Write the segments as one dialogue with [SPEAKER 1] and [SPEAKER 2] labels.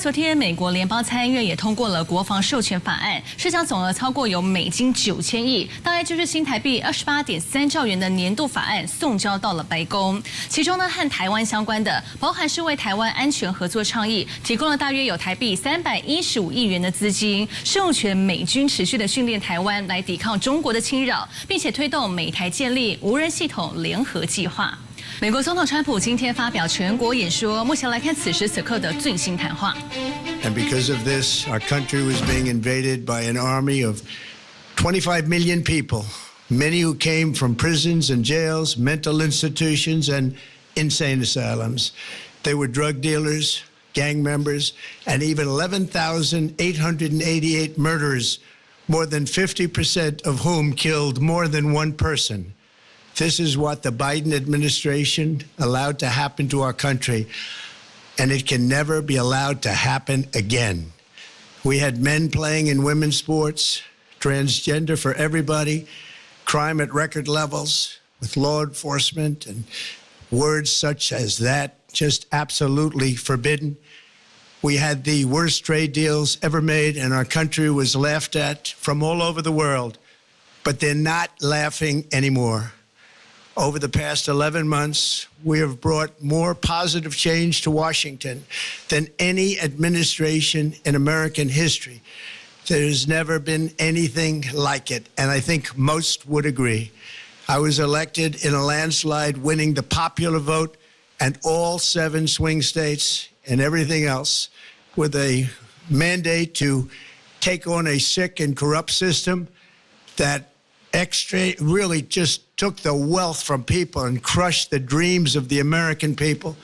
[SPEAKER 1] 昨天美国联邦参议院也通过了国防授权法案，市场总额超过有美金9000亿，大概就是新台币28.3兆元的年度法案送交到了白宫。其中呢，和台湾相关的，包含是为台湾安全合作倡议提供了大约有台币315亿元的资金，授权美军持续的训练台湾来抵抗中国的侵扰，并且推动美台建立无人系统联合计划。美国总统川普今天发表全国演说，目前来看此时此刻的最新谈话。
[SPEAKER 2] And because of this, our country was being invaded by an army of 25 million people, many who came from prisons and jails, mental institutions, and insane asylums. They were drug dealers, gang members, and even 11,888 murderers, more than 50% of whom killed more than one person. This is what the Biden administration allowed to happen to our country, and it can never be allowed to happen again. We had men playing in women's sports, transgender for everybody, crime at record levels with law enforcement, and words such as that just absolutely forbidden. We had the worst trade deals ever made, and our country was laughed at from all over the world, but they're not laughing anymore. Over the past 11 months, we have brought more positive change to Washington than any administration in American history. There's never been anything like it, and I think most would agree. I was elected in a landslide, winning the popular vote and all 7 swing states and everything else, with a mandate to take on a sick and corrupt system that really just took the wealth from people and crushed the dreams of the American people.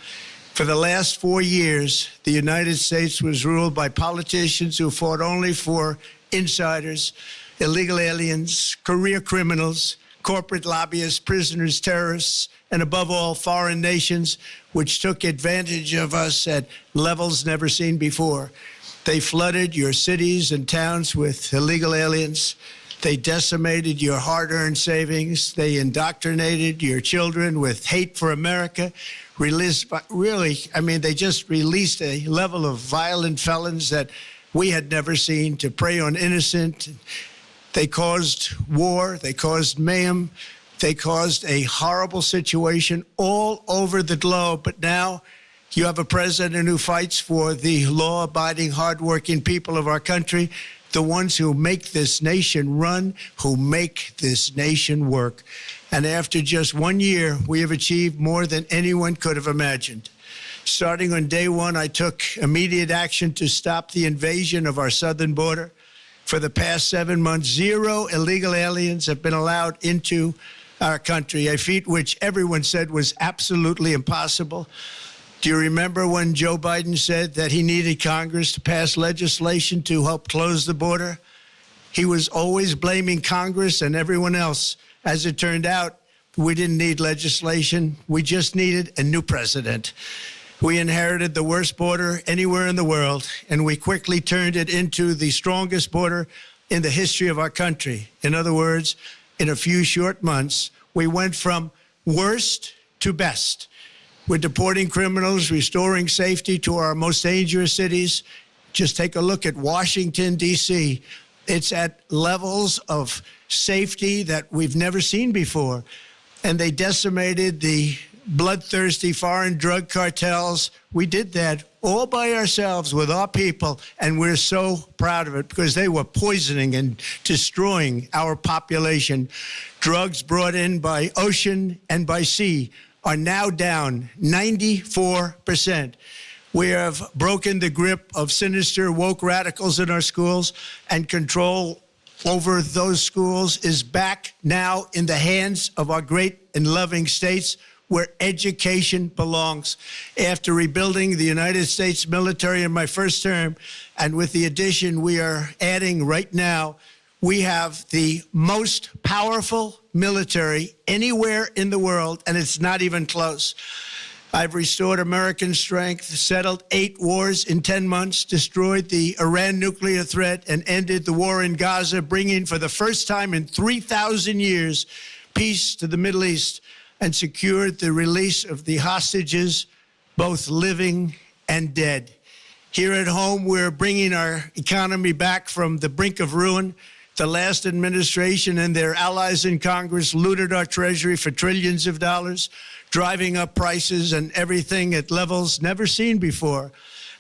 [SPEAKER 2] For the last 4 years, the United States was ruled by politicians who fought only for insiders, illegal aliens, career criminals, corporate lobbyists, prisoners, terrorists, and above all, foreign nations, which took advantage of us at levels never seen before. They flooded your cities and towns with illegal aliens. They decimated your hard-earned savings. They indoctrinated your children with hate for America. They just released a level of violent felons that we had never seen to prey on innocent. They caused war. They caused mayhem. They caused a horrible situation all over the globe. But now you have a president who fights for the law-abiding, hard-working people of our country, the ones who make this nation run, who make this nation work. And after just 1 year, we have achieved more than anyone could have imagined. Starting on day one, I took immediate action to stop the invasion of our southern border. For the past 7 months, 0 illegal aliens have been allowed into our country, a feat which everyone said was absolutely impossible. Do you remember when Joe Biden said that he needed Congress to pass legislation to help close the border? He was always blaming Congress and everyone else. As it turned out, we didn't need legislation. We just needed a new president. We inherited the worst border anywhere in the world, and we quickly turned it into the strongest border in the history of our country. In other words, in a few short months, we went from worst to best. We're deporting criminals, restoring safety to our most dangerous cities. Just take a look at Washington, D.C. It's at levels of safety that we've never seen before. And they decimated the bloodthirsty foreign drug cartels. We did that all by ourselves with our people, and we're so proud of it because they were poisoning and destroying our population. Drugs brought in by ocean and by sea are now down 94%. We have broken the grip of sinister woke radicals in our schools, and control over those schools is back now in the hands of our great and loving states where education belongs. After rebuilding the United States military in my first term, and with the addition we are adding right now, we have the most powerful military anywhere in the world, and it's not even close. I've restored American strength, settled 8 wars in 10 months, destroyed the Iran nuclear threat, and ended the war in Gaza, bringing for the first time in 3,000 years peace to the Middle East, and secured the release of the hostages, both living and dead. Here at home, we're bringing our economy back from the brink of ruin. The last administration and their allies in Congress looted our treasury for trillions of dollars, driving up prices and everything at levels never seen before.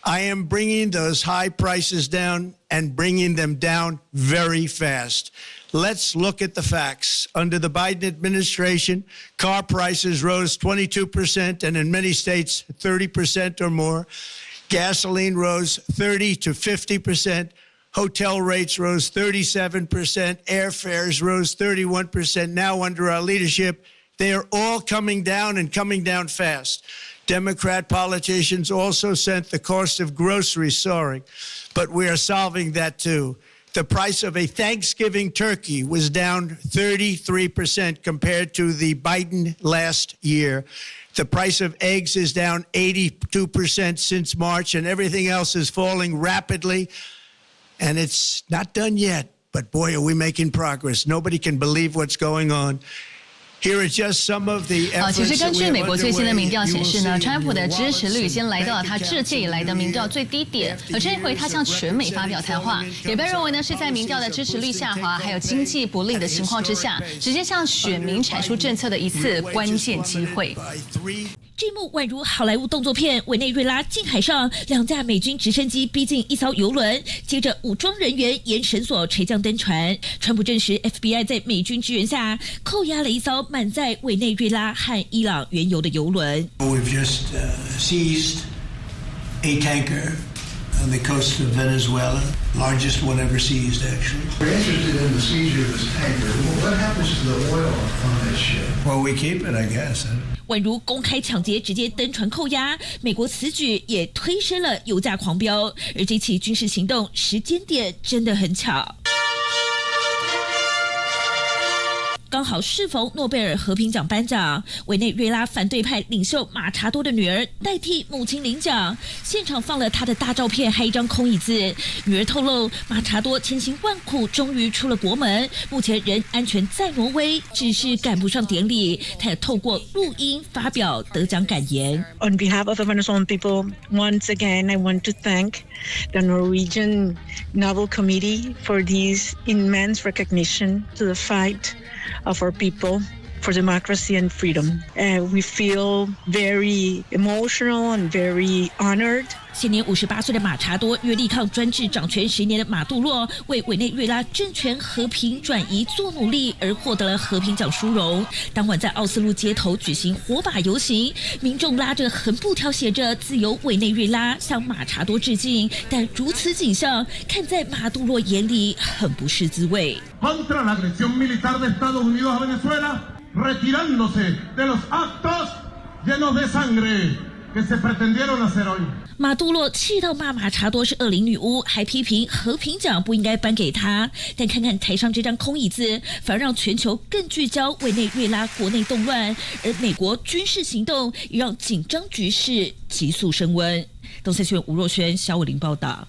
[SPEAKER 2] I am bringing those high prices down and bringing them down very fast. Let's look at the facts. Under the Biden administration, car prices rose 22% and in many states 30% or more. Gasoline rose 30 to 50%. Hotel rates rose 37%. Airfares rose 31%. Now under our leadership, they are all coming down and coming down fast. Democrat politicians also sent the cost of groceries soaring, but we are solving that too. The price of a Thanksgiving turkey was down 33% compared to the Biden last year. The price of eggs is down 82% since March, and everything else is falling rapidly. And it's not done yet, but boy, are we making progress. Nobody can believe what's going on. Here are just some of the efforts
[SPEAKER 1] 其实根据美国最新的民调显示呢， 川普的支持率已经来到了他这届以来的民调最低点。而这一回他向全美发表谈话，也被认为呢是在民调的支持率下滑，还有经济不利的情况之下，直接向选民阐述政策的一次关键机会。
[SPEAKER 3] 这一幕宛如好莱坞动作片，委内瑞拉近海上2架美军直升机逼近一艘油轮，接着武装人员沿绳索垂降登船。川普证实 ，FBI 在美军支援下扣押了一艘满载委内瑞拉和伊朗原油的油轮。
[SPEAKER 2] We've just seized a tanker on the coast of Venezuela, largest one ever seized, actually.
[SPEAKER 4] We're interested in the seizure of this tanker. What happens to the oil on this ship?
[SPEAKER 2] Well, we keep it, I guess.
[SPEAKER 3] 宛如公开抢劫，直接登船扣押。美国此举也推升了油价狂飙，而这起军事行动时间点真的很巧。刚好适逢诺贝尔和平奖颁奖，委内瑞拉反对派领袖马查多的女儿代替母亲领奖，现场放了她的大照片，还一张空椅子。女儿透露，马查多千辛万苦，终于出了国门，目前人安全在挪威，只是赶不上典礼。她也透过录音发表得奖感言。
[SPEAKER 5] On behalf of the Venezuelan people, once again, I want to thank the Norwegian Nobel Committee for this immense recognition to the fight of our people for democracy and freedom. We feel very emotional and very honored.
[SPEAKER 3] 现年58岁的马查多，约力抗专制掌权10年的马杜洛，为委内瑞拉政权和平转移做努力，而获得了和平奖殊荣。当晚在奥斯陆街头举行火把游行，民众拉着横布条写着"自由委内瑞拉"，向马查多致敬。但如此景象，看在马杜洛眼里很不是滋味。
[SPEAKER 6] Contra la agresión militar de Estados Unidos a Venezuela, retirándose de los actos llenos de sangre que se pretendieron hacer hoy.
[SPEAKER 3] 马杜洛气到骂马查多是恶灵女巫，还批评和平奖不应该颁给他。但看看台上这张空椅子，反而让全球更聚焦委内瑞拉国内动乱，而美国军事行动也让紧张局势急速升温。东森新闻吴若瑄、肖伟玲报道。